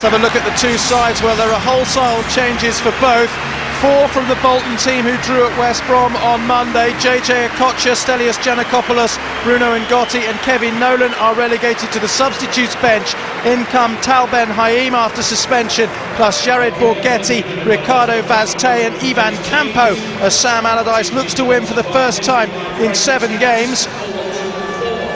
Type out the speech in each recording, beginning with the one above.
Let's have a look at the two sides. Well, there are wholesale changes for both. 4 from the Bolton team who drew at West Brom on Monday. Okocha, Stelios Giannakopoulos, Bruno Ngotti and Kevin Nolan are relegated to the substitutes bench. In come Talben Haim after suspension, plus Jared Borgetti, Ricardo Vazte and Ivan Campo, as Sam Allardyce looks to win for the first time in 7 games.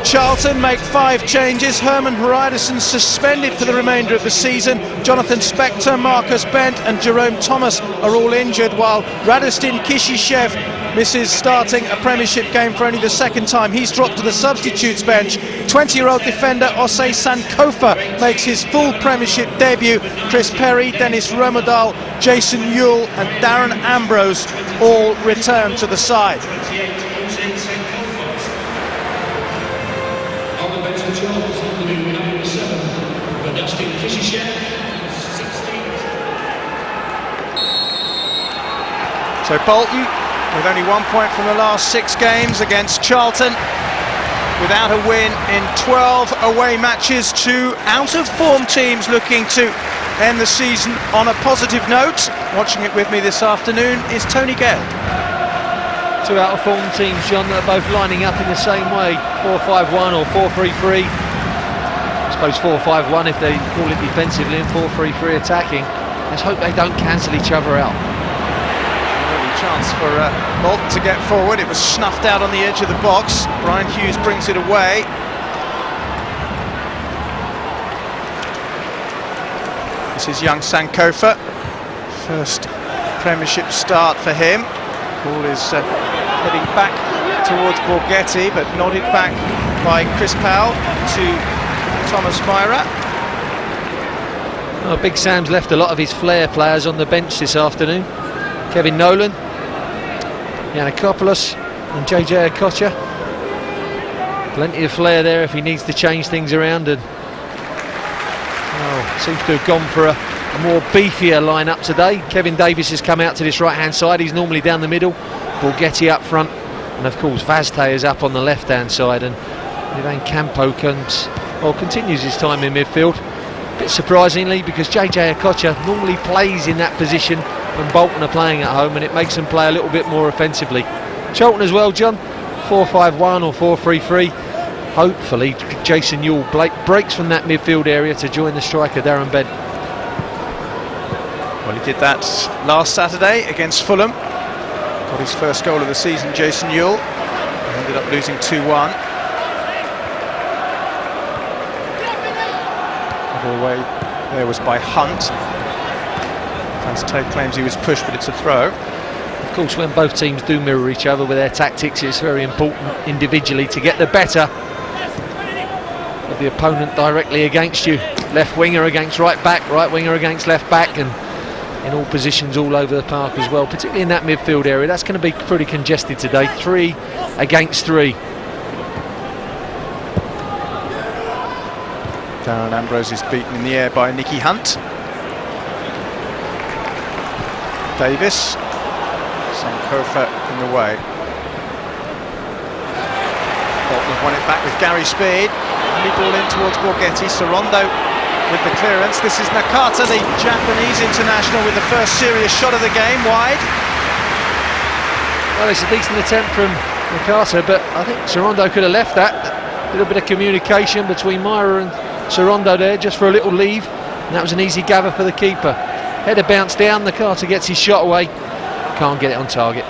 Charlton make 5 changes. Herman Hreidersen suspended for the remainder of the season. Jonathan Spector, Marcus Bent and Jerome Thomas are all injured, while Radostin Kishishev misses starting a Premiership game for only the 2nd time. He's dropped to the substitutes bench. 20-year-old defender Osei Sankofa makes his full Premiership debut. Chris Perry, Dennis Rommedahl, Jason Euell and Darren Ambrose all return to the side. So Bolton, with only 1 point from the last 6 games against Charlton, without a win in 12 away matches. 2 out-of-form teams looking to end the season on a positive note. Watching it with me this afternoon is Tony Gale. 2 out-of-form teams, John, that are both lining up in the same way, 4-5-1 or 4-3-3. I suppose 4-5-1 if they call it defensively, and 4-3-3 attacking. Let's hope they don't cancel each other out. Chance for Bolton to get forward. It was snuffed out on the edge of the box. Brian Hughes brings it away. This is young Sankofa. First Premiership start for him. Ball is heading back towards Borgetti, but nodded back by Chris Powell to Thomas Myhre. Oh, Big Sam's left a lot of his flair players on the bench this afternoon. Kevin Nolan, Giannakopoulos and Okocha. Plenty of flair there if he needs to change things around, and seems to have gone for a more beefier lineup today. Kevin Davies has come out to this right hand side. He's normally down the middle. Borgetti up front, and of course Vazte is up on the left hand side, and Ivan Campo continues his time in midfield. A bit surprisingly, because Okocha normally plays in that position when Bolton are playing at home, and it makes them play a little bit more offensively. Charlton as well, John, 4-5-1 or 4-3-3. Hopefully Jason Euell breaks from that midfield area to join the striker Darren Bent. Well, he did that last Saturday against Fulham. Got his first goal of the season, Jason Euell. Ended up losing 2-1. The way there was by Hunt. Tate claims he was pushed, but it's a throw. Of course, when both teams do mirror each other with their tactics, it's very important individually to get the better of the opponent directly against you. Left winger against right winger against left back, and in all positions all over the park as well, particularly in that midfield area. That's going to be pretty congested today. 3 against 3. Darren Ambrose is beaten in the air by Nicky Hunt. Davies, Sankofa in the way. Bolton won it back with Gary Speed. Only ball in towards Borgetti. Sorondo with the clearance. This is Nakata, the Japanese international, with the first serious shot of the game, wide. Well, it's a decent attempt from Nakata, but I think Sorondo could have left that. A little bit of communication between Myhre and Sorondo there, just for a little leave, and that was an easy gather for the keeper. Header bounced down, Nakata gets his shot away, can't get it on target.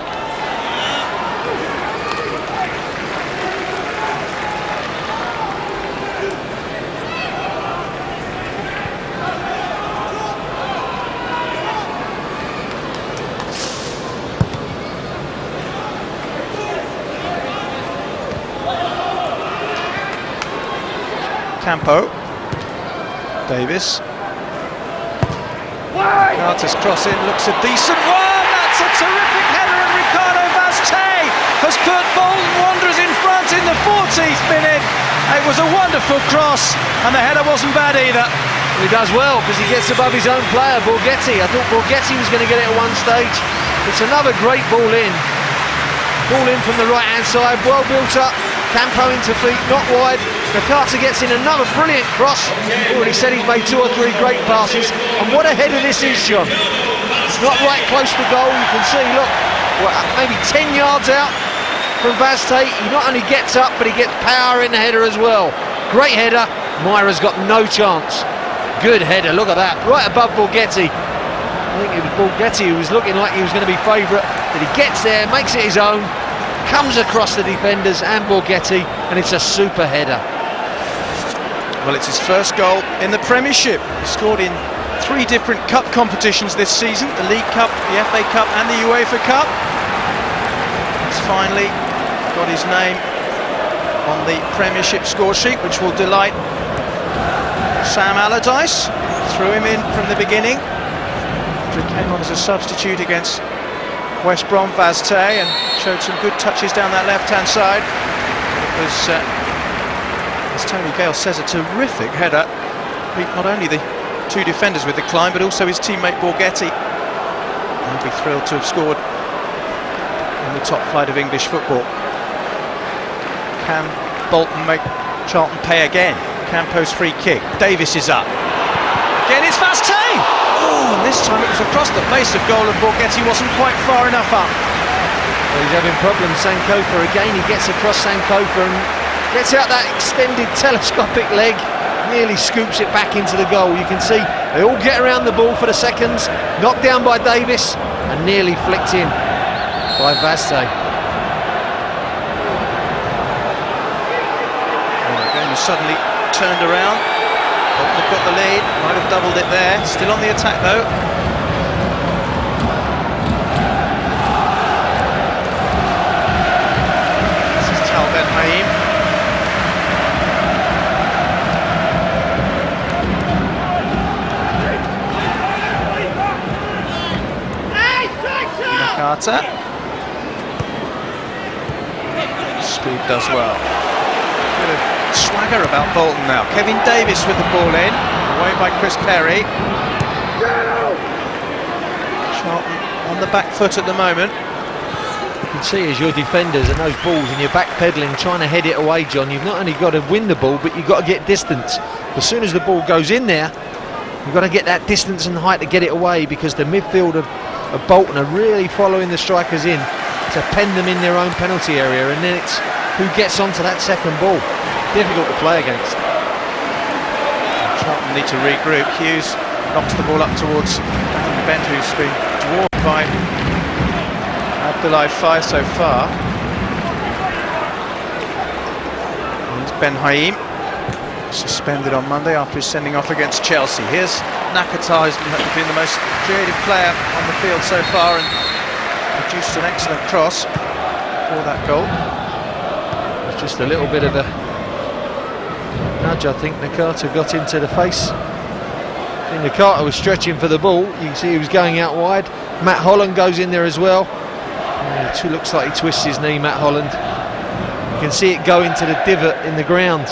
Campo, Davies. Carter's cross in, looks a decent one. That's a terrific header, and Ricardo Vazte has put Bolton Wanderers in front in the 14th minute. It was a wonderful cross, and the header wasn't bad either. He does well because he gets above his own player, Borgetti. I thought Borgetti was going to get it at one stage. It's another great ball in. Ball in from the right hand side, well built up. Campo into feet, not wide. Nakata gets in another brilliant cross. Already said he's made 2 or 3 great passes. And what a header this is, John. It's not right close to goal. You can see, look, maybe 10 yards out from Vazte. He not only gets up, but he gets power in the header as well. Great header. Myhre's got no chance. Good header, look at that. Right above Borgetti. I think it was Borgetti who was looking like he was going to be favourite. But he gets there, makes it his own, comes across the defenders and Borgetti, and it's a super header. Well, it's his first goal in the Premiership. He scored in 3 different cup competitions this season, the League Cup, the FA Cup and the UEFA Cup. He's finally got his name on the Premiership score sheet, which will delight Sam Allardyce. Threw him in from the beginning. He came on as a substitute against West Brom, Vazte, and showed some good touches down that left-hand side. It was, as Tony Gale says, a terrific header. Beat not only the 2 defenders with the climb, but also his teammate Borgetti. He'll be thrilled to have scored in the top flight of English football. Can Bolton make Charlton pay again? Campo's free kick. Davies is up. Again it's Vazte! Oh, and this time it was across the face of goal and Borgetti wasn't quite far enough up. Well, he's having problems, Sankofa. Again, he gets across Sankofa and gets out that extended telescopic leg. Nearly scoops it back into the goal. You can see they all get around the ball for the seconds. Knocked down by Davies and nearly flicked in by Vazte. Well, the game has suddenly turned around. Bolton have got the lead, might have doubled it there. Still on the attack though. This is Haim. Nakata. Speed does well. Bit of swagger about Bolton now. Kevin Davies with the ball in, away by Chris Perry. Charlton on the back foot at the moment. You can see as your defenders and those balls and you're backpedaling, trying to head it away, John, you've not only got to win the ball, but you've got to get distance. As soon as the ball goes in there, you've got to get that distance and height to get it away, because the midfield of Bolton are really following the strikers in to pen them in their own penalty area, and then it's who gets onto that second ball. Difficult to play against. Charlton need to regroup. Hughes knocks the ball up towards Bent, who's been dwarfed by Abdoulaye Faye so far. Here's Ben Haim, suspended on Monday after his sending off against Chelsea. Here's Nakata, who's been the most creative player on the field so far and produced an excellent cross for that goal. It's just a little bit of a nudge, I think. Nakata got into the face. I think Nakata was stretching for the ball. You can see he was going out wide. Matt Holland goes in there as well. It looks like he twists his knee, Matt Holland. You can see it go into the divot in the ground.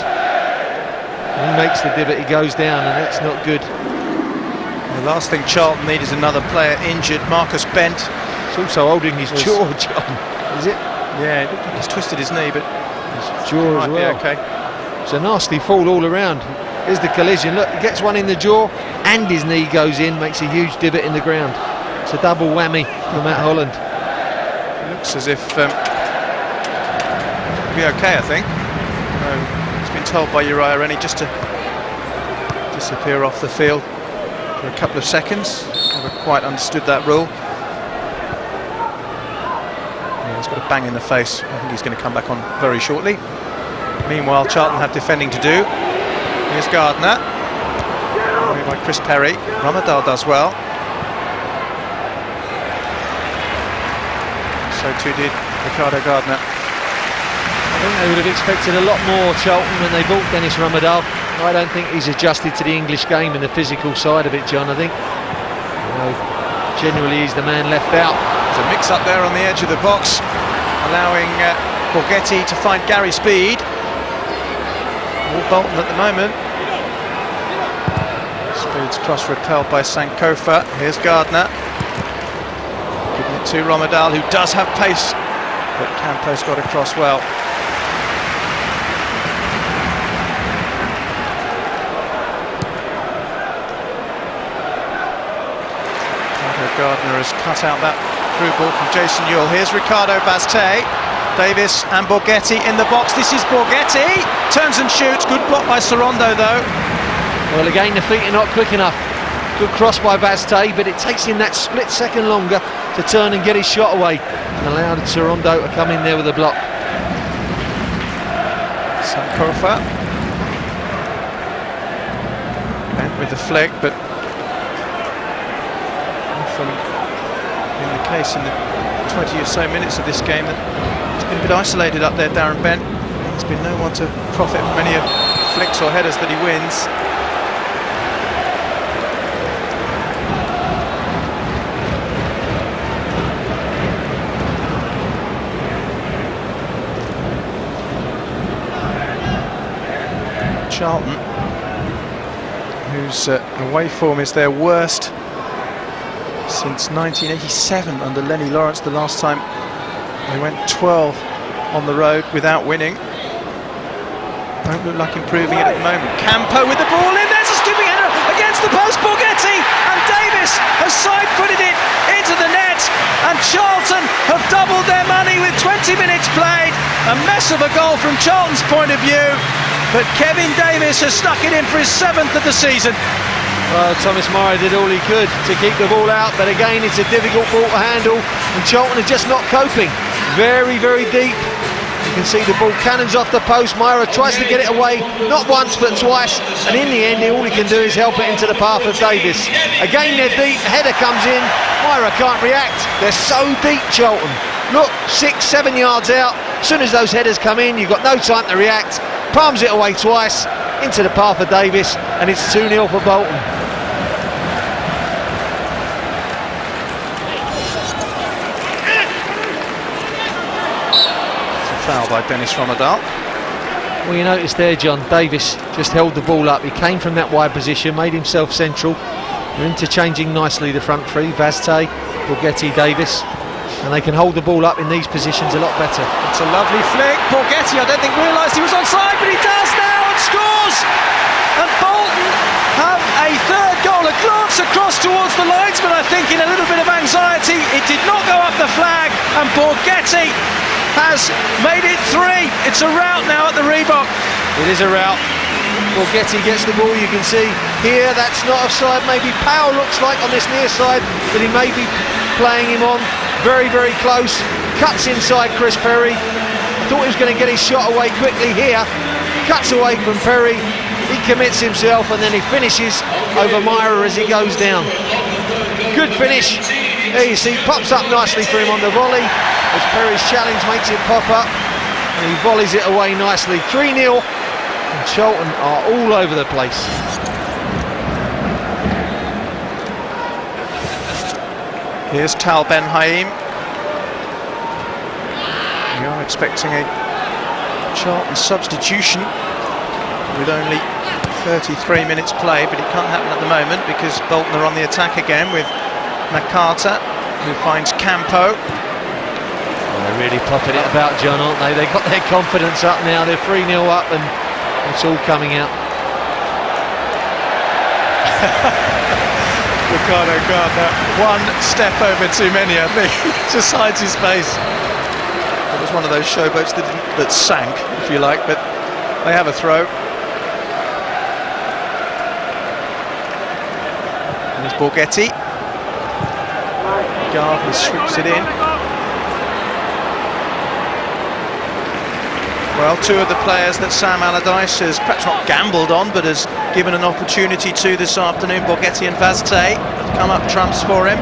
When he makes the divot, he goes down, and that's not good. The last thing Charlton need is another player injured. Marcus Bent. It's also holding his jaw, John. Is it? Yeah, it looked like he's twisted his knee, but his jaw as well. Okay. It's a nasty fall all around. Here's the collision. Look, he gets one in the jaw and his knee goes in, makes a huge divot in the ground. It's a double whammy for Matt Holland. It looks as if he'll be okay, I think. He's been told by Uriah Rennie just to disappear off the field for a couple of seconds. Never quite understood that rule. Yeah, he's got a bang in the face. I think he's going to come back on very shortly. Meanwhile, Charlton have defending to do. Here's Gardner, away by Chris Perry. Rommedahl does well. So too did Ricardo Gardner. I think they would have expected a lot more, Charlton, when they bought Dennis Rommedahl. I don't think he's adjusted to the English game and the physical side of it, John. I think generally he's the man left out. There's a mix-up there on the edge of the box, allowing Borgetti to find Gary Speed. All Bolton at the moment. Speed's cross repelled by Sankofa. Here's Gardner, giving it to Rommedahl, who does have pace, but Campo's got across well. Gardner has cut out that through ball from Jason Euell. Here's Ricardo Vazte. Davies and Borgetti in the box. This is Borgetti. Turns and shoots. Good block by Sorondo though. Well, again, the feet are not quick enough. Good cross by Vazte, but it takes him that split second longer to turn and get his shot away, and allowed Sorondo to come in there with a block. Sankofa went with the flick, but often in the case in the 20 or so minutes of this game that it's been a bit isolated up there. Darren Bent, there's been no one to profit from any of flicks or headers that he wins. Charlton, whose away form is their worst since 1987 under Lenny Lawrence, the last time they went 12 on the road without winning. Don't look like improving it at the moment. Campo with the ball in, there's a skipping header against the post. Borgetti and Davies has side-footed it into the net, and Charlton have doubled their money with 20 minutes played. A mess of a goal from Charlton's point of view, but Kevin Davies has stuck it in for his 7th of the season. Well, Thomas Myhre did all he could to keep the ball out, but again it's a difficult ball to handle, and Charlton are just not coping. Very, very deep. You can see the ball cannons off the post. Myhre tries to get it away, not once but twice, and in the end all he can do is help it into the path of Davies. Again they're deep, header comes in, Myhre can't react. They're so deep, Charlton. Look, 6-7 yards out. As soon as those headers come in, you've got no time to react. Palms it away twice into the path of Davies, and it's 2-0 for Bolton. It's a foul by Dennis Rommedahl. Well, you notice there, John, Davies just held the ball up. He came from that wide position, made himself central. They're interchanging nicely the front three, Vazte, Borgetti, Davies, and they can hold the ball up in these positions a lot better. It's a lovely flick. Borgetti, I don't think realised he was onside, but he does now and scores! And Bolton have a third goal. A glance across towards the linesman, I think, in a little bit of anxiety. It did not go up the flag, and Borgetti has made it 3. It's a rout now at the Reebok. It is a rout. Borgetti gets the ball, you can see here, that's not offside. Maybe Powell looks like on this near side that he may be playing him on. Very, very close. Cuts inside Chris Perry. Thought he was going to get his shot away quickly here. Cuts away from Perry. He commits himself and then he finishes over Myhre as he goes down. Good finish. There you see, pops up nicely for him on the volley as Perry's challenge makes it pop up, and he volleys it away nicely. 3-0, and Charlton are all over the place. Here's Tal Ben Haim. We are expecting a Charlton substitution with only 33 minutes played, but it can't happen at the moment because Bolton are on the attack again with Nakata, who finds Campo. Well, they're really popping it about, John, aren't they? They've got their confidence up now. They're 3-0 up and it's all coming out. Ricardo Gardner, one step over too many, I think. Just hides his face. It was one of those showboats that sank, if you like, but they have a throw. And there's Borgetti. Gardner swoops it in. Well, two of the players that Sam Allardyce has perhaps not gambled on, but has given an opportunity to this afternoon, Borgetti and Vazte, have come up trumps for him.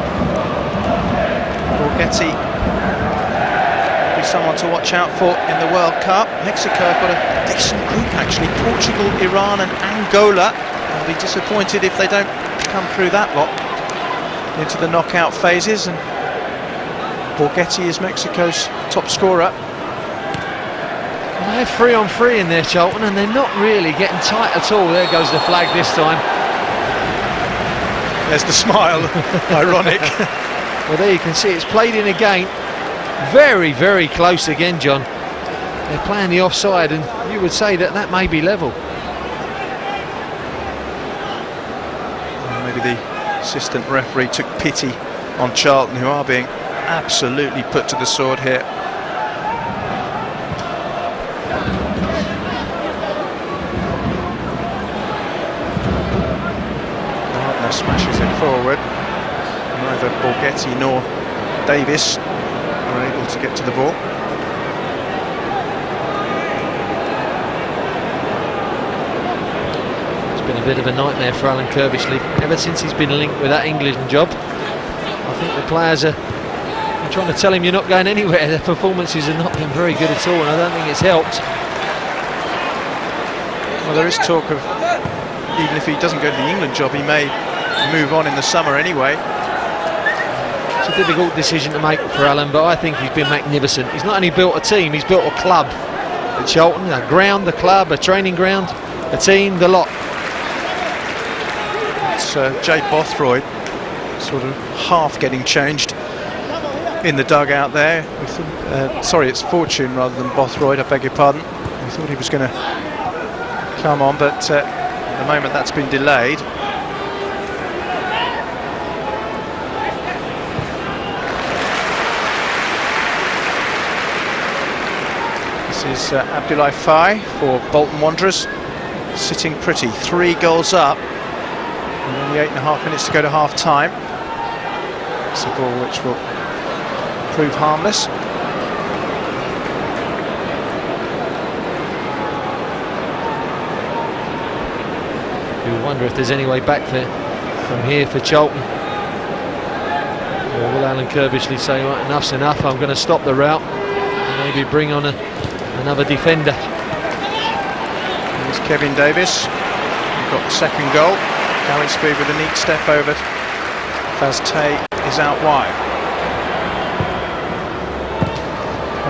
Borgetti will be someone to watch out for in the World Cup. Mexico have got a decent group, actually. Portugal, Iran and Angola. I'll be disappointed if they don't come through that lot into the knockout phases, and Borgetti is Mexico's top scorer. They're 3-on-3 in there, Charlton, and they're not really getting tight at all. There goes the flag this time. There's the smile, ironic. Well, there you can see it's played in again. Very, very close again, John. They're playing the offside, and you would say that that may be level. Maybe the assistant referee took pity on Charlton, who are being absolutely put to the sword here. Gardner smashes it forward. Neither Borgetti nor Davies are able to get to the ball. It's been a bit of a nightmare for Alan Curbishley ever since he's been linked with that England job. I think the players are trying to tell him you're not going anywhere. Their performances have not been very good at all, and I don't think it's helped. Well, there is talk of, even if he doesn't go to the England job, he may move on in the summer anyway. It's a difficult decision to make for Alan, but I think he's been magnificent. He's not only built a team, he's built a club at Charlton, a ground, the club, a training ground, a team, the lot. It's Jay Bothroyd sort of half getting changed in the dugout there. Sorry, it's Fortune rather than Bothroyd, I beg your pardon. We thought he was going to come on, but at the moment that's been delayed. This is Abdullah Faye for Bolton Wanderers, sitting pretty, 3 goals up, and only 8.5 minutes to go to half time. It's a ball which will prove harmless. You wonder if there's any way back there from here for Charlton. Or will Alan Curbishley say, right, enough's enough, I'm going to stop the route and maybe bring on another defender. Here's Kevin Davies, who got the second goal. Gary Speed with a neat step over. Faye is out wide.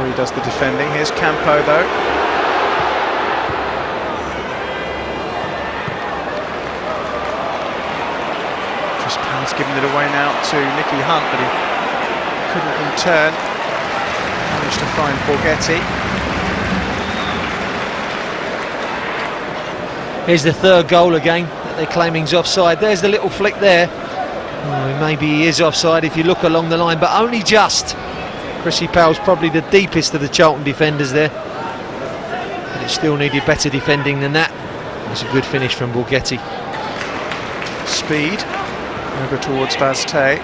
He does the defending. Here's Campo though. Chris Powell's giving it away now to Nicky Hunt, but he couldn't in turn manage to find Borgetti. Here's the 3rd goal again that they're claiming's offside. There's the little flick there. Oh, maybe he is offside if you look along the line, but only just. Chrissy Powell's probably the deepest of the Charlton defenders there, but it still needed better defending than that. It's a good finish from Borgetti. Speed over towards Faye.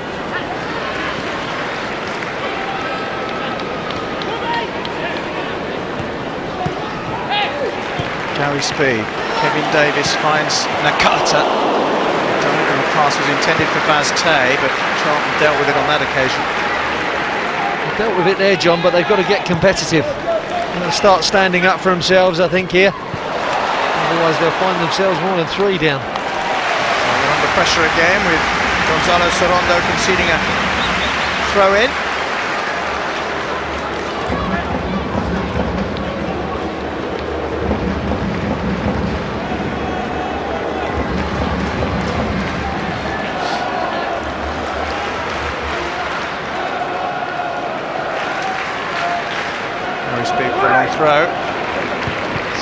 Gary Speed. Kevin Davies finds Nakata. The pass was intended for Faye, but Charlton dealt with it on that occasion. Dealt with it there, John, but they've got to get competitive. They'll start standing up for themselves, I think, here. Otherwise they'll find themselves more than 3 down. They're under pressure again with Gonzalo Sorondo conceding a throw-in. Throw.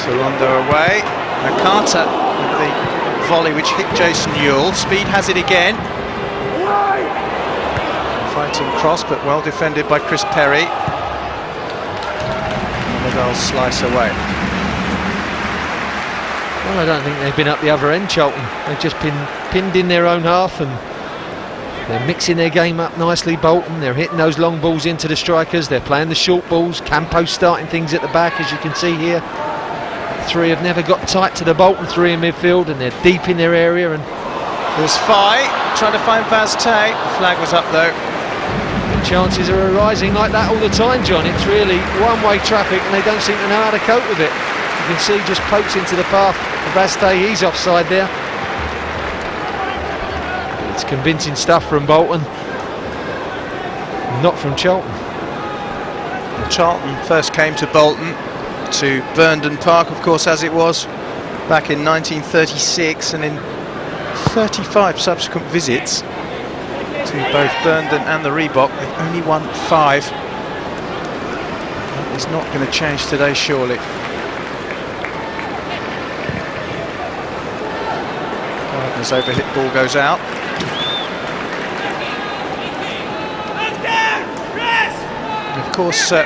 Sorondo away. Nakata with the volley which hit Jason Euell. Speed has it again. Fighting cross, but well defended by Chris Perry. Rommedahl slice away. Well, I don't think they've been up the other end, Charlton. They've just been pinned in their own half, and they're mixing their game up nicely, Bolton. They're hitting those long balls into the strikers. They're playing the short balls. Campo starting things at the back, as you can see here. 3 have never got tight to the Bolton 3 in midfield, and they're deep in their area. And there's Faye trying to find Faye. The flag was up though. The chances are arising like that all the time, John. It's really one-way traffic, and they don't seem to know how to cope with it. You can see just pokes into the path of Faye. He's offside there. It's convincing stuff from Bolton, not from Charlton. Charlton first came to Bolton, to Burnden Park, of course, as it was back in 1936, and in 35 subsequent visits to both Burnden and the Reebok, they've only won 5. That is not going to change today, surely. Gardner's overhit ball goes out. course, a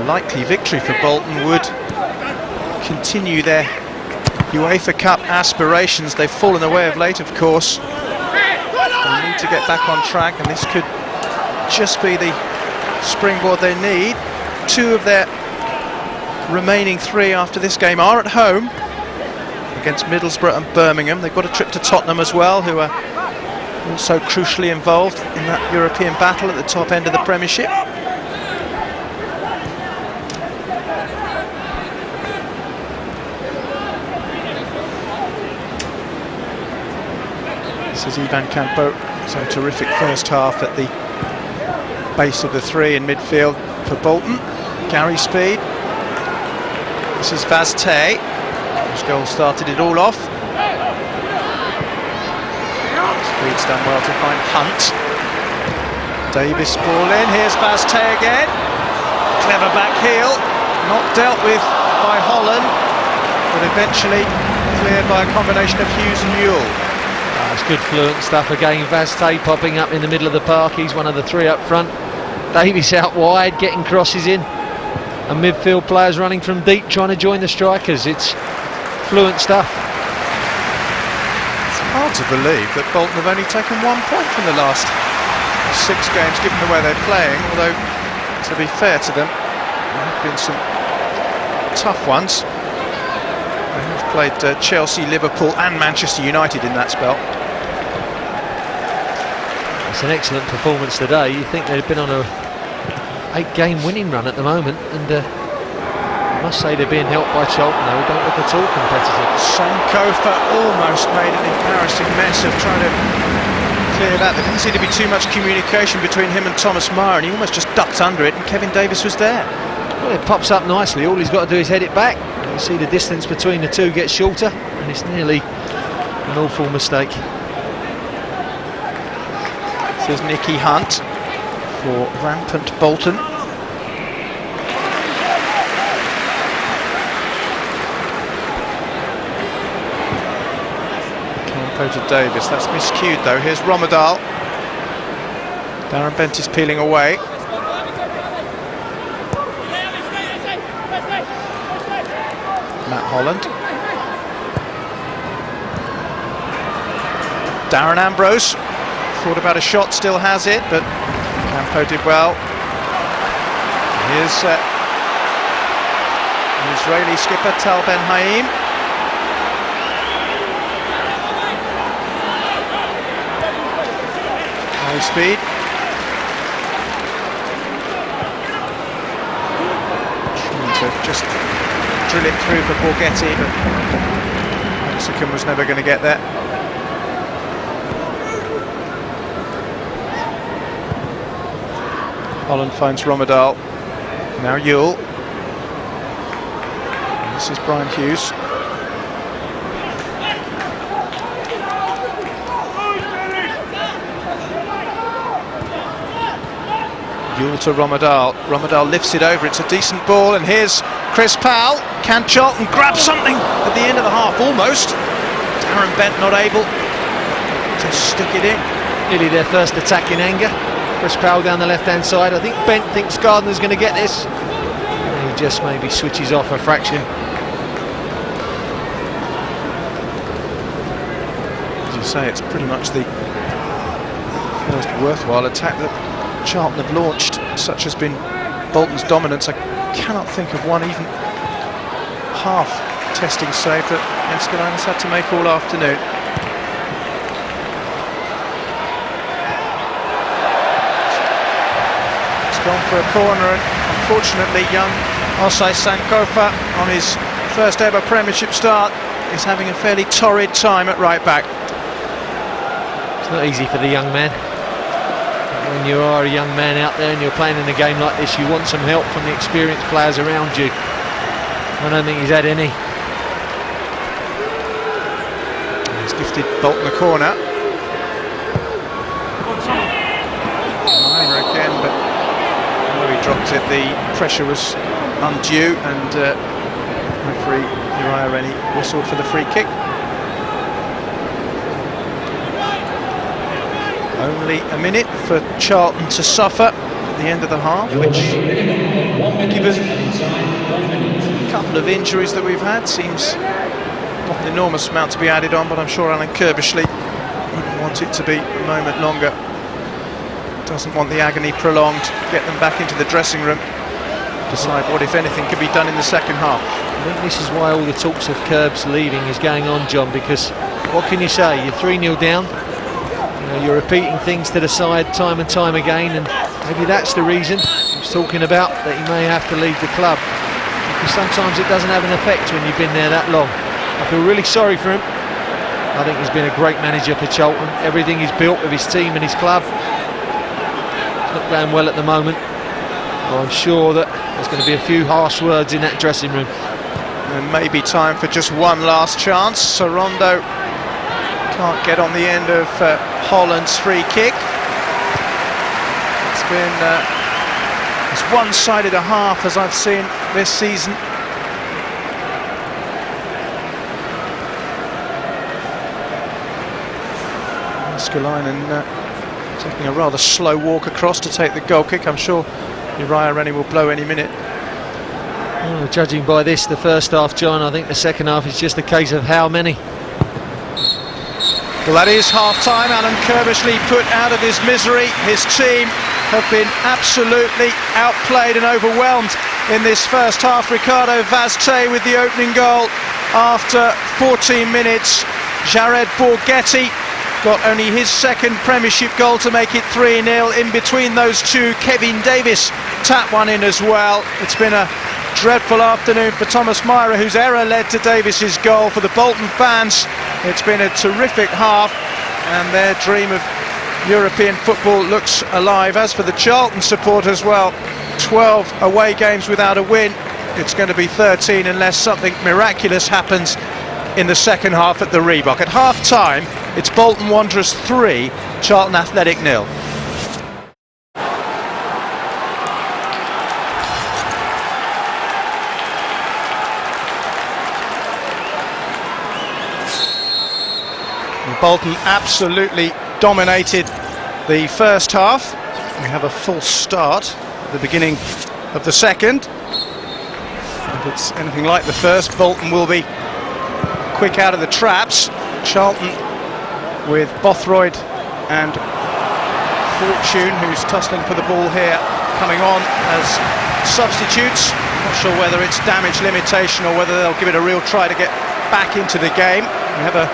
likely victory for Bolton would continue their UEFA Cup aspirations. They've fallen away of late, of course. They need to get back on track, and this could just be the springboard they need. 2 of their remaining 3 after this game are at home against Middlesbrough and Birmingham. They've got a trip to Tottenham as well, who are also crucially involved in that European battle at the top end of the Premiership. This is Ivan Campo. So terrific first half at the base of the 3 in midfield for Bolton. Gary Speed. This is Vazte, whose goal started it all off. Speed's done well to find Hunt. Davies ball in, here's Vazte again. Clever back heel, not dealt with by Holland, but eventually cleared by a combination of Hughes and Euell. That's good fluent stuff again. Vazte popping up in the middle of the park, he's one of the 3 up front. Davies out wide, getting crosses in. And midfield players running from deep, trying to join the strikers. It's fluent stuff. It's hard to believe that Bolton have only taken 1 point from the last 6 games, given the way they're playing, although, to be fair to them, there have been some tough ones. They have played Chelsea, Liverpool and Manchester United in that spell. It's an excellent performance today. You think they've been on a 8-game winning run at the moment, and I must say they're being helped by Charlton. They don't look at all competitive. Sankofa almost made an embarrassing mess of trying to clear that. There didn't seem to be too much communication between him and Thomas Meyer, and he almost just ducked under it, and Kevin Davies was there. Well, it pops up nicely. All he's got to do is head it back. You see the distance between the 2 gets shorter, and it's nearly an awful mistake. This is Nicky Hunt for rampant Bolton. Campo to Davies, that's miscued though. Here's Rommedahl. Darren Bent is peeling away. Matt Holland. Darren Ambrose thought about a shot, still has it, but Campo did well. Here's the Israeli skipper Tal Ben Haim. High speed. Trying to just drill it through for Borgetti, but Mexican was never going to get there. Holland finds Rommedahl. Now Euell. This is Brian Hughes. Euell to Rommedahl. Rommedahl lifts it over. It's a decent ball, and here's Chris Powell. Can Charlton grab something at the end of the half? Almost. Darren Bent not able to stick it in. Nearly their first attack in anger. Chris Powell down the left-hand side. I think Bent thinks Gardner's going to get this. And he just maybe switches off a fraction. As you say, it's pretty much the first worthwhile attack that Charlton have launched. Such has been Bolton's dominance. I cannot think of one even half testing save that Jaaskelainen's had to make all afternoon. Gone for a corner, and unfortunately young Osei Sankofa, on his first ever Premiership start, is having a fairly torrid time at right back. It's not easy for the young man. When you are a young man out there and you're playing in a game like this, you want some help from the experienced players around you. I don't think he's had any. He's gifted Bolton the corner. Myhre again, but he dropped it, the pressure was undue, and referee Uriah whistled for the free kick. Only a minute for Charlton to suffer. the end of the half, which, given a couple of injuries that we've had, seems not an enormous amount to be added on, but I'm sure Alan Kirbishley wouldn't want it to be a moment longer. Doesn't want the agony prolonged, get them back into the dressing room, decide what, if anything, can be done in the second half. I think this is why all the talks of Kirbs leaving is going on, John, because what can you say? You're 3-0 down, you're repeating things to the side time and time again, and maybe that's the reason he's talking about that he may have to leave the club, because sometimes it doesn't have an effect when you've been there that long. I feel really sorry for him. I think he's been a great manager for Charlton. Everything he's built with his team and his club, it's not going well at the moment. Well, I'm sure that there's going to be a few harsh words in that dressing room. And maybe time for just one last chance. Sorondo can't get on the end of Holland's free kick. It's been as one-sided a half as I've seen this season. Jaaskelainen taking a rather slow walk across to take the goal kick. I'm sure Uriah will blow any minute. Well, judging by this, the first half, John, I think the second half is just a case of how many. Well, that is half-time. Alan Kirbishley put out of his misery. His team have been absolutely outplayed and overwhelmed in this first half. Ricardo Vazte with the opening goal after 14 minutes. Jared Borgetti got only his second Premiership goal to make it 3-0. In between those two, Kevin Davies tapped one in as well. It's been a dreadful afternoon for Thomas Myhre, whose error led to Davies's goal. For the Bolton fans, it's been a terrific half, and their dream of European football looks alive. As for the Charlton supporters, well, 12 away games without a win. It's going to be 13 unless something miraculous happens in the second half at the Reebok. At half-time, it's Bolton Wanderers 3, Charlton Athletic 0. Bolton absolutely dominated the first half. We have a false start at the beginning of the second. If it's anything like the first, Bolton will be quick out of the traps. Charlton with Bothroyd and Fortune, who's tussling for the ball here, coming on as substitutes. Not sure whether it's damage limitation or whether they'll give it a real try to get back into the game. We have a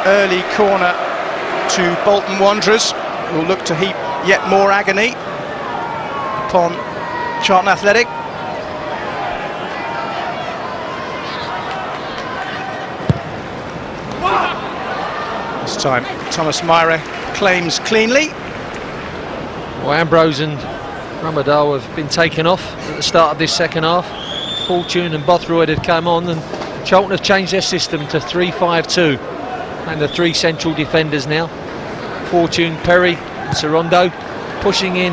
early corner to Bolton Wanderers, who will look to heap yet more agony upon Charlton Athletic. This time Thomas Myhre claims cleanly. Well, Ambrose and Rommedahl have been taken off at the start of this second half. Fortune and Bothroyd have come on, and Charlton have changed their system to 3-5-2. And the three central defenders now, Fortune, Perry, Sorondo, pushing in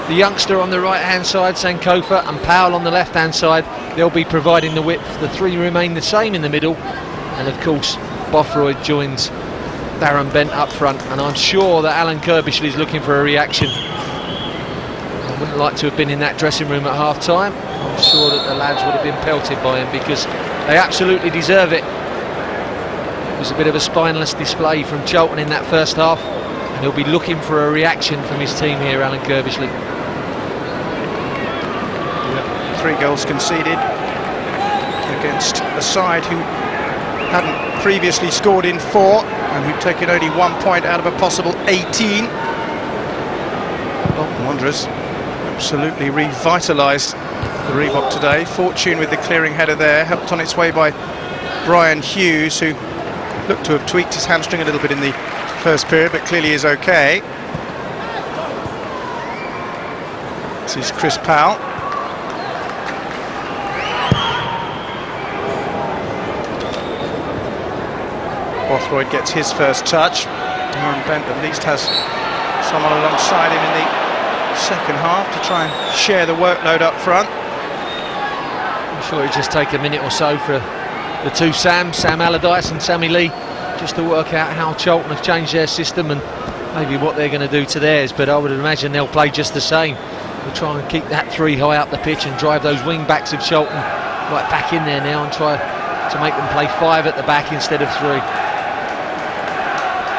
the youngster on the right hand side, Sankofa, and Powell on the left hand side. They'll be providing the width. The three remain the same in the middle, and of course Bothroyd joins Darren Bent up front, and I'm sure that Alan Kirbishley is looking for a reaction. I wouldn't like to have been in that dressing room at half time. I'm sure that the lads would have been pelted by him, because they absolutely deserve it. It was a bit of a spineless display from Charlton in that first half, and he'll be looking for a reaction from his team here, Alan Kirbishley. 3 goals conceded against a side who hadn't previously scored in 4 and who'd taken only 1 point out of a possible 18. Bolton Wanderers absolutely revitalised the Reebok today. Fortune with the clearing header there, helped on its way by Brian Hughes, who looked to have tweaked his hamstring a little bit in the first period, but clearly is okay. This is Chris Powell. Bothroyd gets his first touch. Darren Bent at least has someone alongside him in the second half to try and share the workload up front. I'm sure it'll just take a minute or so for the two Sam Allardyce and Sammy Lee, just to work out how Charlton have changed their system and maybe what they're going to do to theirs, but I would imagine they'll play just the same. We'll try and keep that three high up the pitch and drive those wing backs of Charlton right back in there now and try to make them play five at the back instead of three.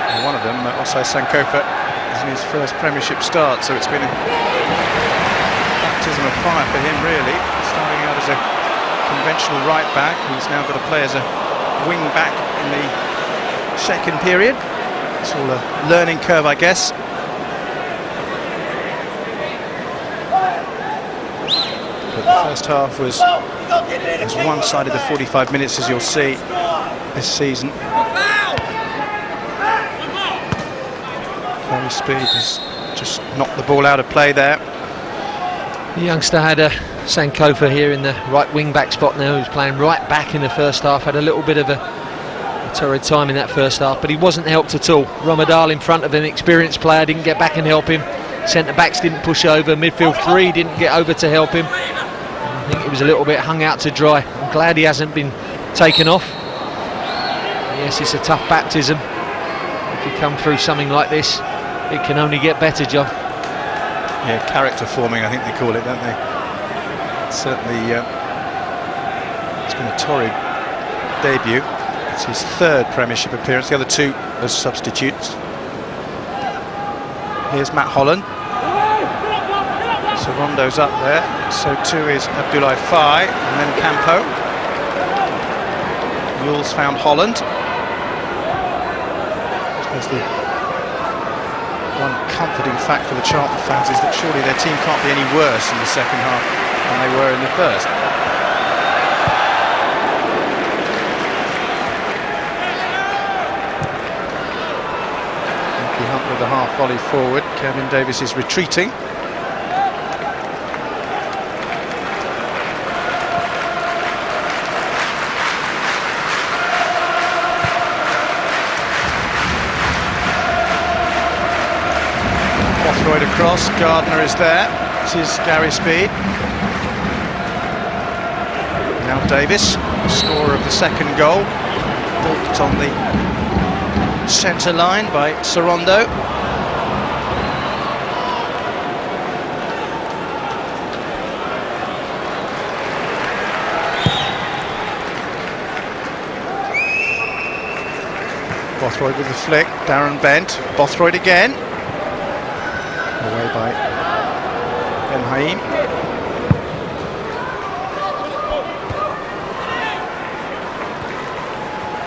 Well, one of them, also Sankofa, is in his first Premiership start, so it's been a baptism of fire for him, really. Starting out as a conventional right back, he's now got to play as a wing back in the second period. It's all a learning curve, I guess. But the first half was as one-sided the 45 minutes as you'll see this season. Very speed has just knocked the ball out of play there. The youngster had a Sankofa here in the right wing back spot now, who's playing right back in the first half. Had a little bit of a torrid time in that first half, but he wasn't helped at all. Rommedahl in front of an experienced player didn't get back and help him. Centre backs didn't push over. Midfield three didn't get over to help him. I think he was a little bit hung out to dry. I'm glad he hasn't been taken off. Yes, it's a tough baptism. If you come through something like this, it can only get better, John. Yeah, character forming, I think they call it, don't they? Certainly, it's been a torrid debut. It's his third Premiership appearance, the other two as substitutes. Here's Matt Holland. Sorondo's up there, so too is Abdoulaye Faye, and then Campo. Euell's found Holland. There's the one comforting fact for the Charlton fans is that surely their team can't be any worse in the second half than they were in the first. Hunt with the half volley forward. Kevin Davies is retreating. Bothroyd across, Gardner is there. This is Gary Speed. Now Davies, scorer of the second goal. Balked on the centre line by Sorondo. Bothroyd with the flick, Darren bent, Bothroyd again. Away by Haim.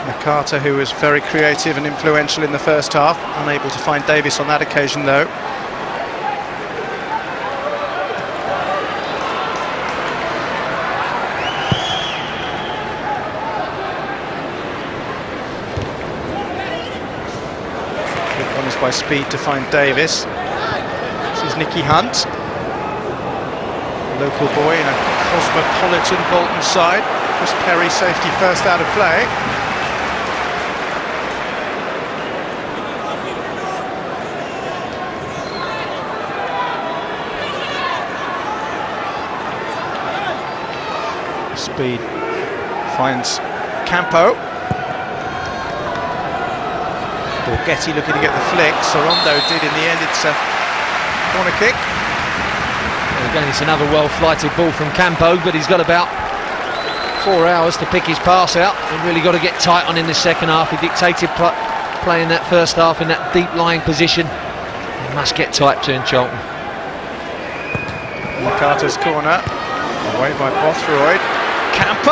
Nakata, who was very creative and influential in the first half, unable to find Davies on that occasion though. Good one is by Speed to find Davies. This is Nicky Hunt, a local boy in a cosmopolitan Bolton side. Chris Perry, safety first out of play. Speed finds Campo. Borgetti looking to get the flick. Sorondo did in the end. It's a corner kick. Well, again, it's another well-flighted ball from Campo, but he's got about 4 hours to pick his pass out. He really got to get tight on in the second half. He dictated play in that first half in that deep-lying position. He must get tight to in Charlton. Nakata's corner. Away by Bothroyd. Campo!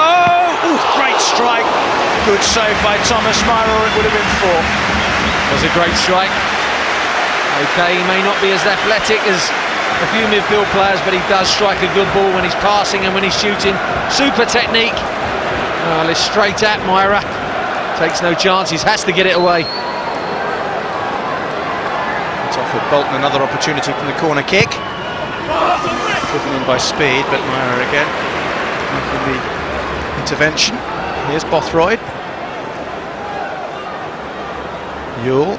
Ooh, great strike. Good save by Thomas Myhre, or it would have been 4. It was a great strike. Okay, he may not be as athletic as a few midfield players, but he does strike a good ball when he's passing and when he's shooting. Super technique. Well, it's straight at Myhre. Takes no chances, has to get it away. It's offered Bolton another opportunity from the corner kick. Driven in by Speed, but Myhre again making the intervention. Here's Bothroyd. Euell.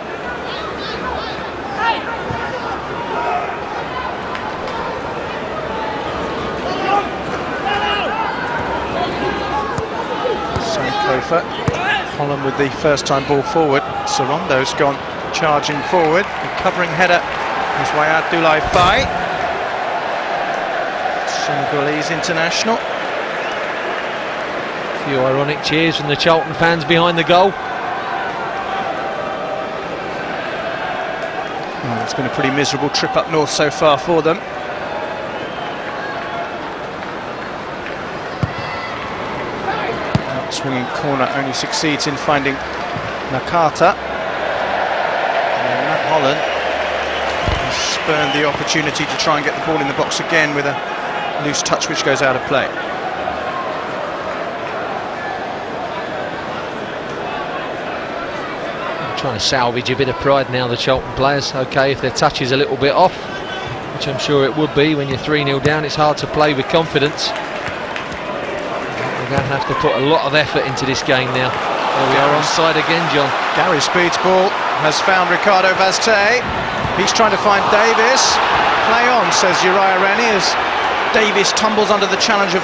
Sankofa. Holland with the first time ball forward. Sorondo's gone charging forward. The covering header is by Abdoulaye Faye. Senegalese international. A few ironic cheers from the Charlton fans behind the goal. Well, it's been a pretty miserable trip up north so far for them. Swinging corner only succeeds in finding Nakata. And Matt Holland has spurned the opportunity to try and get the ball in the box again with a loose touch which goes out of play. Trying to salvage a bit of pride now, the Charlton players. Okay, if their touch is a little bit off, which I'm sure it would be when you're 3-0 down, it's hard to play with confidence. We're going to have to put a lot of effort into this game now. There we are onside again, John. Gary Speed's ball has found Ricardo Vazte. He's trying to find Davies. Play on, says Uriah as Davies tumbles under the challenge of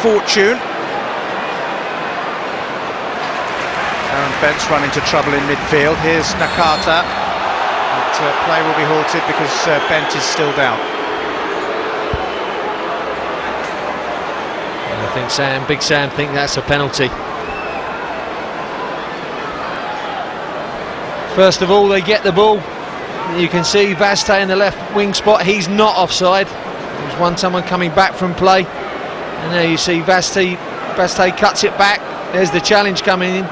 fortune. And Bent's run into trouble in midfield. Here's Nakata. But play will be halted because Bent is still down. I think Big Sam think that's a penalty. First of all, they get the ball. You can see Vazte in the left wing spot. He's not offside. There's someone coming back from play. And there you see Vazte cuts it back. There's the challenge coming in.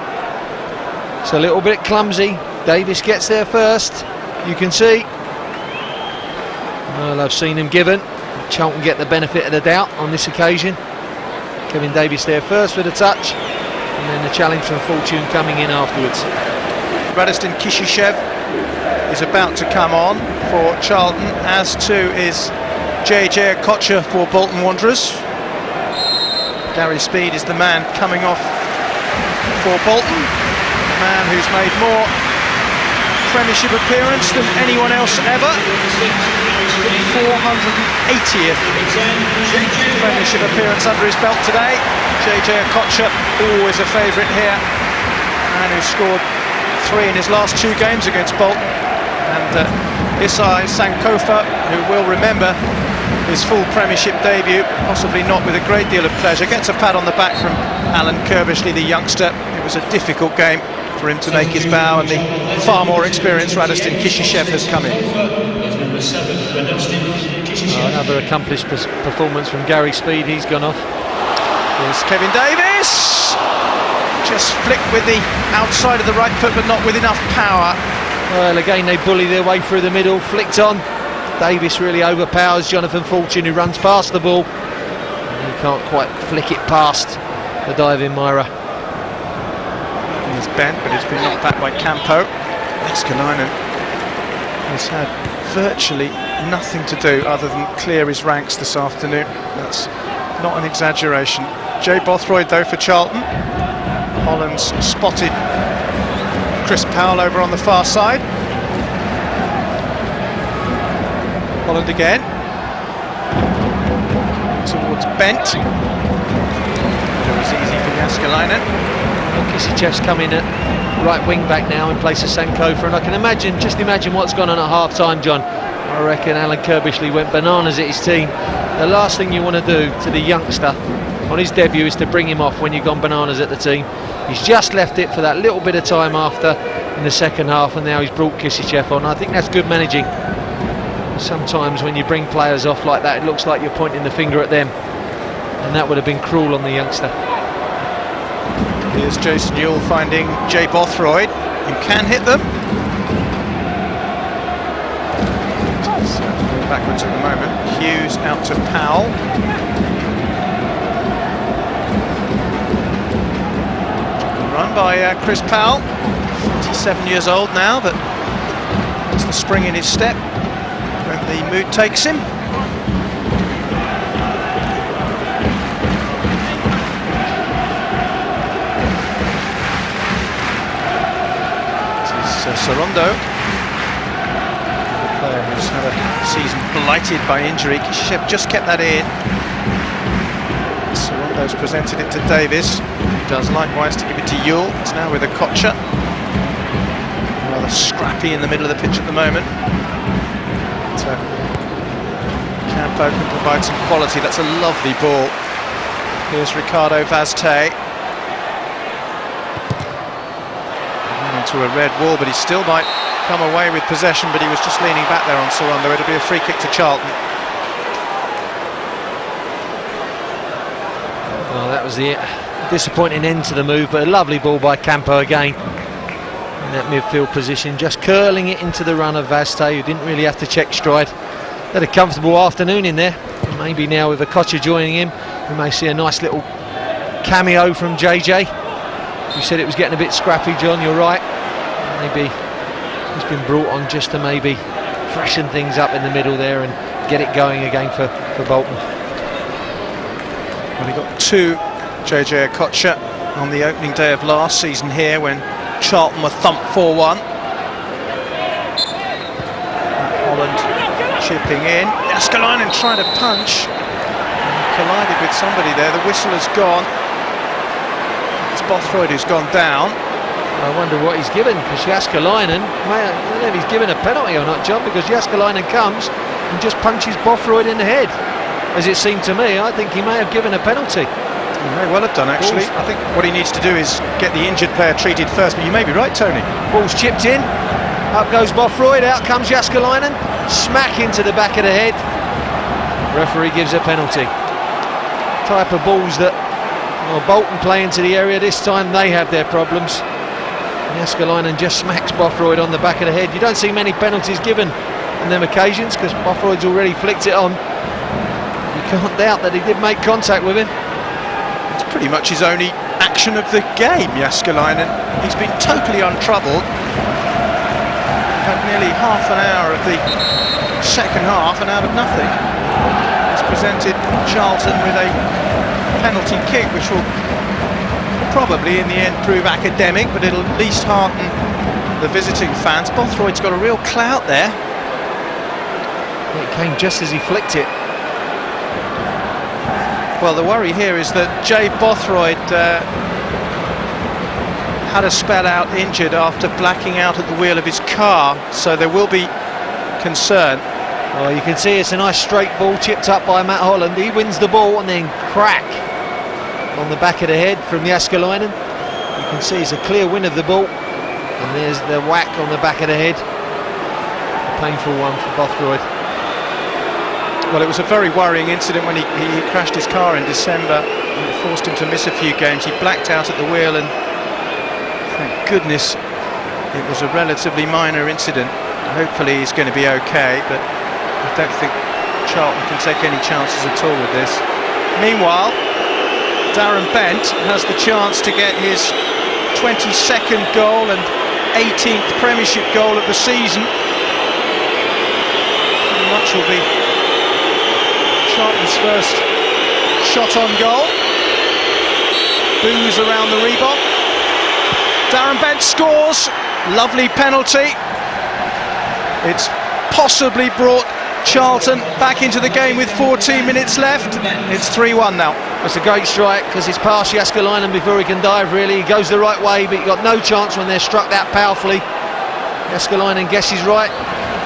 It's a little bit clumsy. Davies gets there first. You can see. Well, I've seen him given. Charlton get the benefit of the doubt on this occasion. Kevin Davies there first with a touch, and then the challenge from Fortune coming in afterwards. Radiston Kishishev is about to come on for Charlton, as too is JJ Okocha for Bolton Wanderers. Gary Speed is the man coming off for Bolton, a man who's made more Premiership appearance than anyone else ever. 480th Premiership appearance under his belt today. JJ Okocha, always a favourite here, and who scored 3 in his last 2 games against Bolton. And Sankofa, who will remember his full Premiership debut, possibly not with a great deal of pleasure, gets a pat on the back from Alan Kirbishley, the youngster. It was a difficult game for him to make his bow, and the far more experienced Radiston Kishishev has come in. Another accomplished performance from Gary Speed. He's gone off. Here's Kevin Davies, just flicked with the outside of the right foot, but not with enough power. Well, again they bully their way through the middle, flicked on. Davies really overpowers Jonathan Fortune, who runs past the ball. And he can't quite flick it past the diving Myhre. He's bent, but it's been knocked back by Campo. Jaaskelainen has had virtually nothing to do other than clear his ranks this afternoon. That's not an exaggeration. Jay Bothroyd though for Charlton. Holland's spotted Chris Powell over on the far side. Holland again towards Bent. It was easy for Jaaskelainen. Kishishev's coming at right wing back now in place of Sankofa, and I can just imagine what's gone on at half time, John. I reckon Alan Kirbishley went bananas at his team. The last thing you want to do to the youngster on his debut is to bring him off when you've gone bananas at the team. He's just left it for that little bit of time after in the second half, and now he's brought Kishishev on. I think that's good managing. Sometimes when you bring players off like that, it looks like you're pointing the finger at them, and that would have been cruel on the youngster. Here's Jason Euell finding Jay Bothroyd, who can hit them. It's going backwards at the moment. Hughes out to Powell. Run by Chris Powell. 27 years old now, but it's the spring in his step when the mood takes him. Sorondo, the player who's had a season blighted by injury. Kishishev just kept that in. Sorondo's presented it to Davies, who does likewise to give it to Euell. It's now with Okocha. Rather scrappy in the middle of the pitch at the moment. But, tempo, can provide some quality. That's a lovely ball. Here's Ricardo Vazte. Into a red wall, but he still might come away with possession, but he was just leaning back there on Sorondo. It'll be a free kick to Charlton. Well, that was the disappointing end to the move, but a lovely ball by Campo again in that midfield position, just curling it into the run of Vazte, who didn't really have to check stride. Had a comfortable afternoon in there. Maybe now with Okocha joining him, we may see a nice little cameo from JJ. You said it was getting a bit scrappy, John, you're right. Maybe he's been brought on just to maybe freshen things up in the middle there and get it going again for Bolton. Well, he got 2 JJ Okocha on the opening day of last season here when Charlton were thumped 4-1. Holland chipping in. Jaaskelainen trying to punch. Collided with somebody there. The whistle has gone. It's Bothroyd who's gone down. I wonder what he's given, because Jaaskelainen, I don't know if he's given a penalty or not, John, because Jaaskelainen comes and just punches Bothroyd in the head. As it seemed to me, I think he may have given a penalty. He may well have done, actually. I think what he needs to do is get the injured player treated first, but you may be right, Tony. Ball's chipped in, up goes Bothroyd, out comes Jaaskelainen, smack into the back of the head. Referee gives a penalty. Type of balls that Bolton play into the area this time, they have their problems. Jaaskelainen just smacks Bothroyd on the back of the head. You don't see many penalties given on them occasions because Bothroyd's already flicked it on. You can't doubt that he did make contact with him. It's pretty much his only action of the game, Jaaskelainen. He's been totally untroubled. Had nearly half an hour of the second half and out of nothing. He's presented Charlton with a penalty kick, which will probably in the end prove academic, but it'll at least hearten the visiting fans. Bothroyd's got a real clout there. It came just as he flicked it. Well, the worry here is that Jay Bothroyd had a spell out injured after blacking out at the wheel of his car, so there will be concern. Well, you can see it's a nice straight ball chipped up by Matt Holland. He wins the ball and then crack on the back of the head from Jaaskelainen. You can see it's a clear win of the ball, and there's the whack on the back of the head. A painful one for Bothroyd. Well, it was a very worrying incident when he crashed his car in December, and it forced him to miss a few games. He blacked out at the wheel, and thank goodness it was a relatively minor incident. Hopefully he's going to be okay, but I don't think Charlton can take any chances at all with this. Meanwhile, Darren Bent has the chance to get his 22nd goal and 18th Premiership goal of the season. Pretty much will be Charlton's first shot on goal. Boos around the Reebok. Darren Bent scores. Lovely penalty. It's possibly brought Charlton back into the game with 14 minutes left. It's 3-1 now. It's a great strike because it's past Jaaskelainen before he can dive, really. He goes the right way, but he got no chance when they're struck that powerfully. Jaaskelainen guesses right,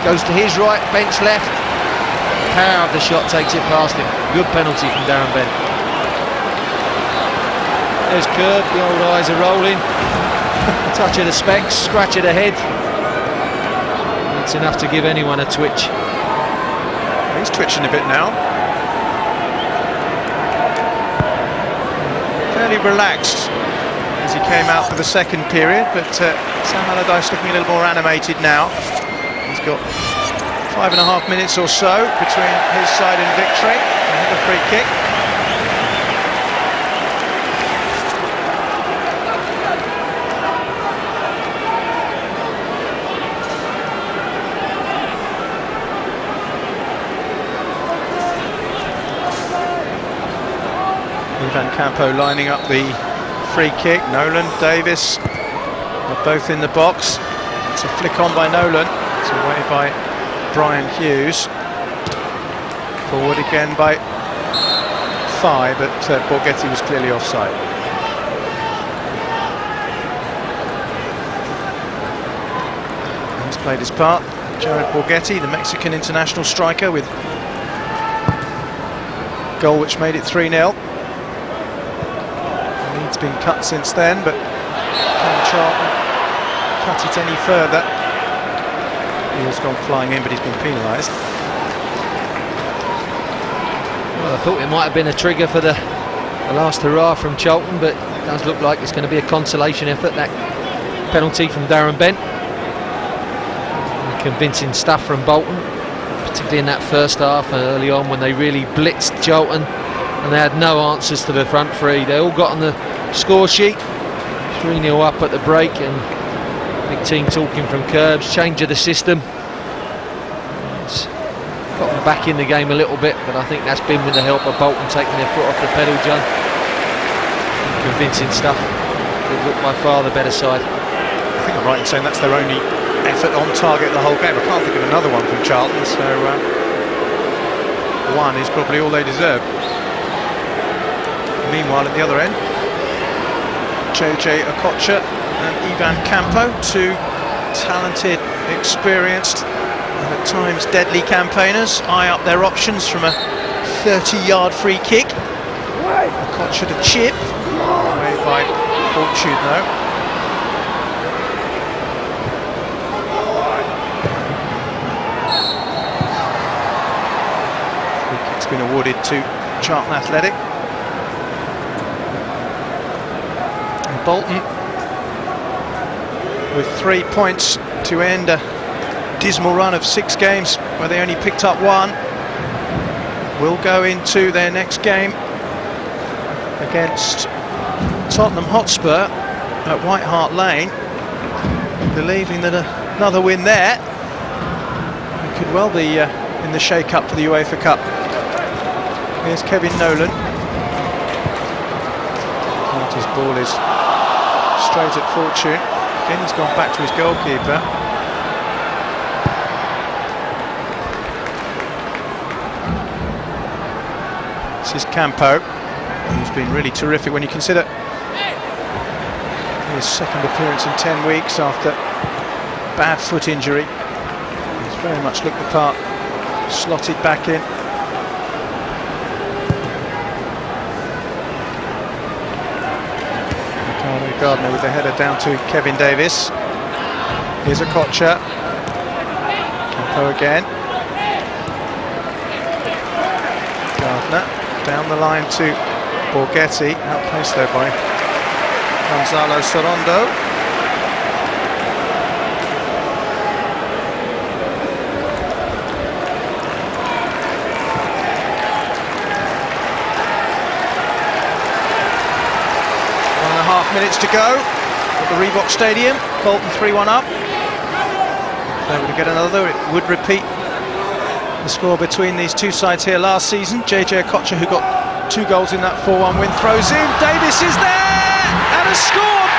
goes to his right, Bent's left. The power of the shot takes it past him. Good penalty from Darren Bent. There's Kerb, the old eyes are rolling. Touch of the specs, scratch of the head. It's enough to give anyone a twitch. He's twitching a bit now. Fairly relaxed as he came out for the second period, but Sam Allardyce looking a little more animated now. He's got 5.5 minutes or so between his side and victory. Another free kick. Campo lining up the free kick. Nolan, Davies are both in the box. It's a flick on by Nolan. It's away by Brian Hughes. Forward again by Faye, but Borgetti was clearly offside. He's played his part. Jared Borgetti, the Mexican international striker, with goal which made it 3-0. Lead's been cut since then, but can Charlton cut it any further? He's gone flying in, but he's been penalised. Well, I thought it might have been a trigger for the last hurrah from Charlton, but it does look like it's going to be a consolation effort, that penalty from Darren Bent. Convincing stuff from Bolton, particularly in that first half and early on when they really blitzed Charlton and they had no answers to the front three. They all got on the score sheet, 3-0 up at the break, and big team talking from curbs, change of the system. It's got them back in the game a little bit, but I think that's been with the help of Bolton taking their foot off the pedal, John. Convincing stuff. They look by far the better side. I think I'm right in saying that's their only effort on target the whole game. I can't think of another one from Charlton, so one is probably all they deserve. Meanwhile, at the other end, Okocha and Ivan Campo, two talented, experienced, and at times deadly campaigners, eye up their options from a 30-yard free kick. Okocha to chip, away by Fortune though. Free kick's been awarded to Charlton Athletic. And Bolton, with 3 points to end a dismal run of 6 games where they only picked up 1, will go into their next game against Tottenham Hotspur at White Hart Lane, believing that another win there could well be in the shake-up for the UEFA Cup. Here's Kevin Nolan. His ball is straight at Fortune. Again, he's gone back to his goalkeeper. This is Campo, who's been really terrific when you consider his second appearance in 10 weeks after bad foot injury. He's very much looked the part, slotted back in. Gardner with the header down to Kevin Davies. Here's Okocha. Campo again. Gardner down the line to Borgetti, outpaced though by Gonzalo Sorondo. Minutes to go at the Reebok Stadium. Bolton 3-1 up. If they were to get another, it would repeat the score between these two sides here last season. Okocha, who got 2 goals in that 4-1 win, throws in. Davies is there and has scored,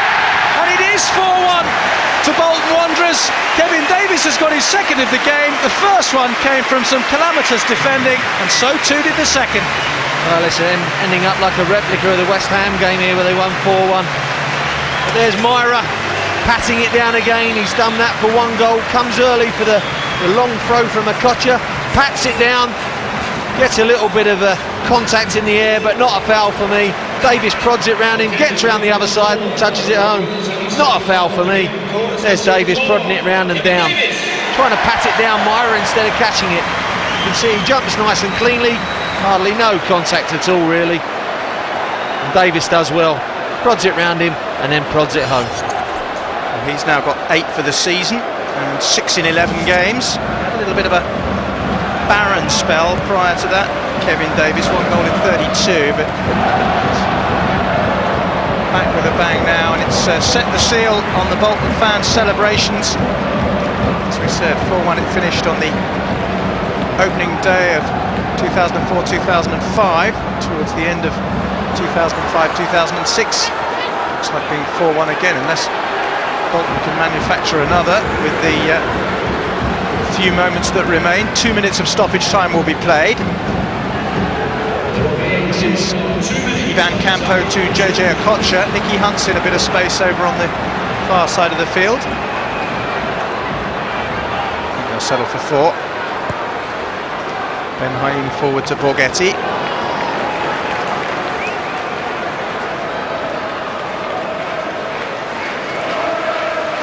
and it is 4-1 to Bolton Wanderers. Kevin Davies has got his second of the game. The first one came from some calamitous defending, and so too did the second. Well, it's ending up like a replica of the West Ham game here where they won 4-1. But there's Myhre patting it down again. He's done that for 1 goal. Comes early for the long throw from Okocha. Pats it down. Gets a little bit of a contact in the air, but not a foul for me. Davies prods it round him, gets round the other side and touches it home. Not a foul for me. There's Davies prodding it round and down. Trying to pat it down Myhre instead of catching it. You can see he jumps nice and cleanly. Hardly no contact at all, really. And Davies does well. Prods it round him and then prods it home. Well, he's now got 8 for the season and 6 in 11 games. Had a little bit of a barren spell prior to that. Kevin Davies, 1 goal in 32, but back with a bang now, and it's set the seal on the Bolton fans' celebrations. As we said, 4-1 it finished on the opening day of 2004-2005, towards the end of 2005-2006. Looks like being 4-1 again, unless Bolton can manufacture another with the few moments that remain. 2 minutes of stoppage time will be played. This is Ivan Campo to Okocha. Nicky Hunt's in a bit of space over on the far side of the field. I think they'll settle for 4. Ben Haim forward to Borgetti.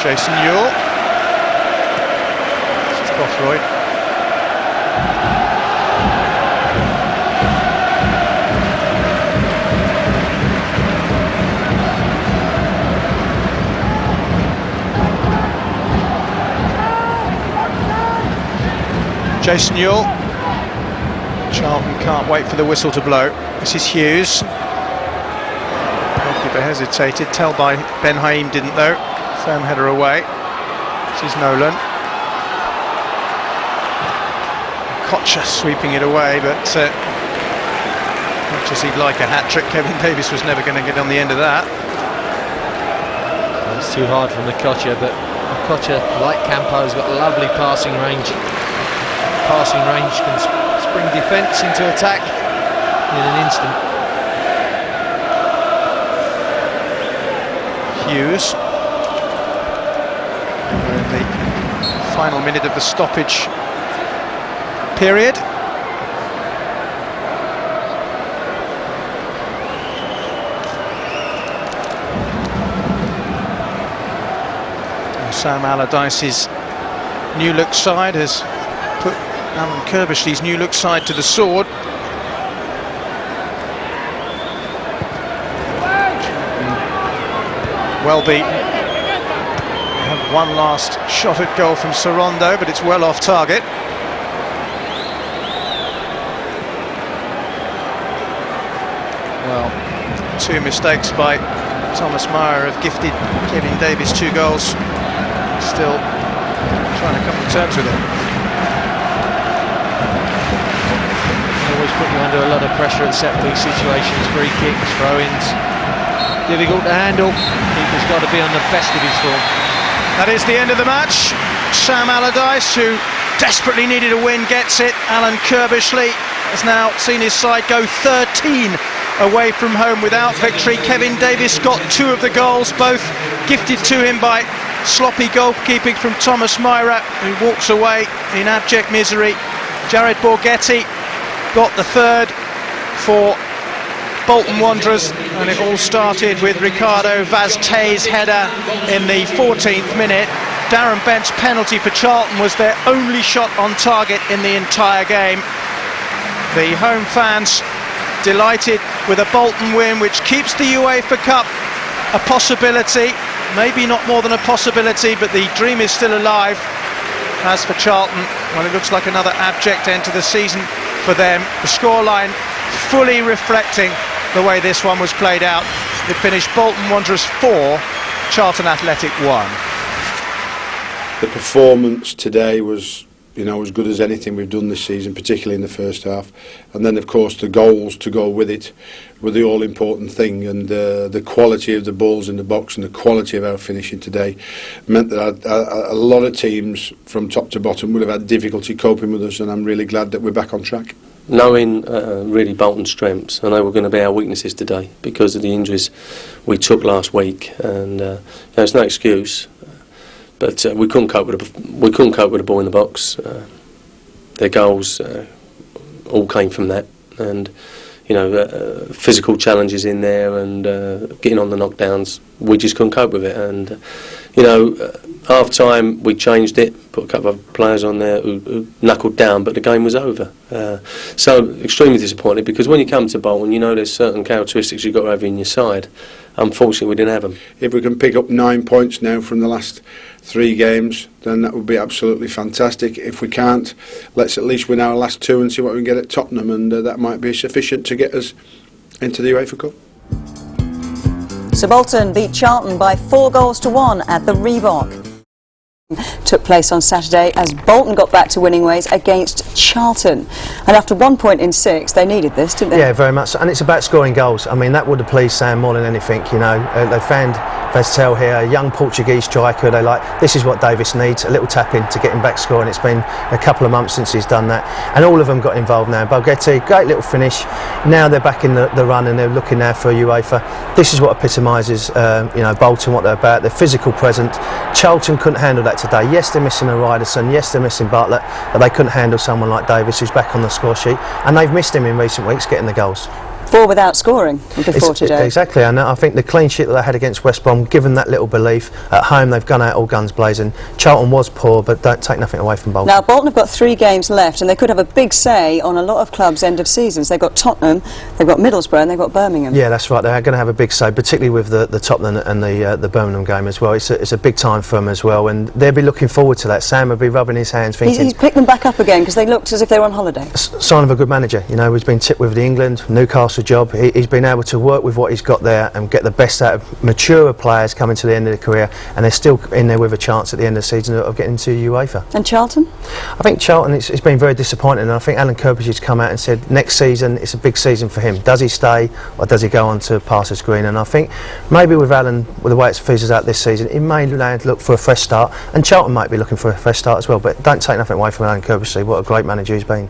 Jason Euell. This is Bothroyd. Jason Euell. Charlton can't wait for the whistle to blow. This is Hughes. Goalkeeper hesitated. Tell by Ben Haim didn't though. Firm header away. This is Nolan. Okocha sweeping it away, but much as he'd like a hat-trick, Kevin Davies was never going to get on the end of that. It's too hard from Okocha, but Okocha, like Campo, has got lovely passing range. Passing range can spring defence into attack in an instant. Hughes. We're in the final minute of the stoppage period. Sam Allardyce's new look side has put Alan Kirbishley's new look side to the sword. Well beaten. We have one last shot at goal from Sorondo, but it's well off target. Well, two mistakes by Thomas Myhre have gifted Kevin Davies 2 goals. Still trying to come to terms with it. Always put you under a lot of pressure at set-piece situations, free kicks, throw-ins. Difficult to handle. Keeper's got to be on the best of his form. That is the end of the match. Sam Allardyce, who desperately needed a win, gets it. Alan Kirbishley has now seen his side go 13 away from home without victory. Kevin Davies got 2 of the goals, both gifted to him by sloppy goalkeeping from Thomas Myhre, who walks away in abject misery. Jared Borgetti got the 3rd for Bolton Wanderers, and it all started with Ricardo Vazte's header in the 14th minute. Darren Bent's penalty for Charlton was their only shot on target in the entire game. The home fans delighted with a Bolton win, which keeps the UEFA Cup a possibility, maybe not more than a possibility, but the dream is still alive. As for Charlton, well, it looks like another abject end to the season for them. The scoreline fully reflecting the way this one was played out. It finished Bolton Wanderers 4, Charlton Athletic 1. The performance today was, as good as anything we've done this season, particularly in the first half. And then, of course, the goals to go with it were the all-important thing. And the quality of the balls in the box and the quality of our finishing today meant that a lot of teams from top to bottom would have had difficulty coping with us. And I'm really glad that we're back on track. Knowing really Bolton's strengths, I know we're going to be our weaknesses today because of the injuries we took last week. And it's no excuse. But we couldn't cope with the ball in the box. Their goals all came from that, and physical challenges in there, and getting on the knockdowns. We just couldn't cope with it, and half time we changed it, put a couple of players on there who knuckled down, but the game was over. So extremely disappointed, because when you come to Bolton, there's certain characteristics you've got to have in your side. Unfortunately, we didn't have them. If we can pick up 9 points now from the last 3 games, then that would be absolutely fantastic. If we can't, let's at least win our last 2 and see what we can get at Tottenham, and that might be sufficient to get us into the UEFA Cup. So Bolton beat Charlton by 4-1 at the Reebok. Took place on Saturday as Bolton got back to winning ways against Charlton, and after 1 point in 6 they needed this, didn't they? Yeah, very much, and it's about scoring goals. I mean, that would have pleased Sam more than anything. They found Vastel here, a young Portuguese striker. They this is what Davies needs, a little tap in to get him back scoring. It's been a couple of months since he's done that, and all of them got involved now. Borgetti, great little finish. Now they're back in the run, and they're looking now for UEFA. This is what epitomises Bolton, what they're about. They're physical present. Charlton couldn't handle that today. Yes, they're missing a Ryderson, yes, they're missing Bartlett, but they couldn't handle someone like Davies, who's back on the score sheet, and they've missed him in recent weeks getting the goals. 4 without scoring before today. Exactly, and I think the clean sheet that they had against West Brom, given that little belief, at home they've gone out all guns blazing. Charlton was poor, but don't take nothing away from Bolton. Now, Bolton have got 3 games left, and they could have a big say on a lot of clubs' end of seasons. They've got Tottenham, they've got Middlesbrough, and they've got Birmingham. Yeah, that's right. They're going to have a big say, particularly with the Tottenham and the Birmingham game as well. It's a big time for them as well, and they'll be looking forward to that. Sam will be rubbing his hands, thinking He's picked them back up again because they looked as if they were on holiday. Sign of a good manager. You know, he's been tipped with the England, Newcastle job. He's been able to work with what he's got there and get the best out of maturer players coming to the end of their career, and they're still in there with a chance at the end of the season of getting into UEFA. And Charlton? I think Charlton, it's been very disappointing, and I think Alan Kirby's has come out and said next season it's a big season for him. Does he stay or does he go on to Pastors Green? And I think maybe with Alan, with the way it fizzles out this season, he may look for a fresh start, and Charlton might be looking for a fresh start as well. But don't take nothing away from Alan Kirby. What a great manager he's been.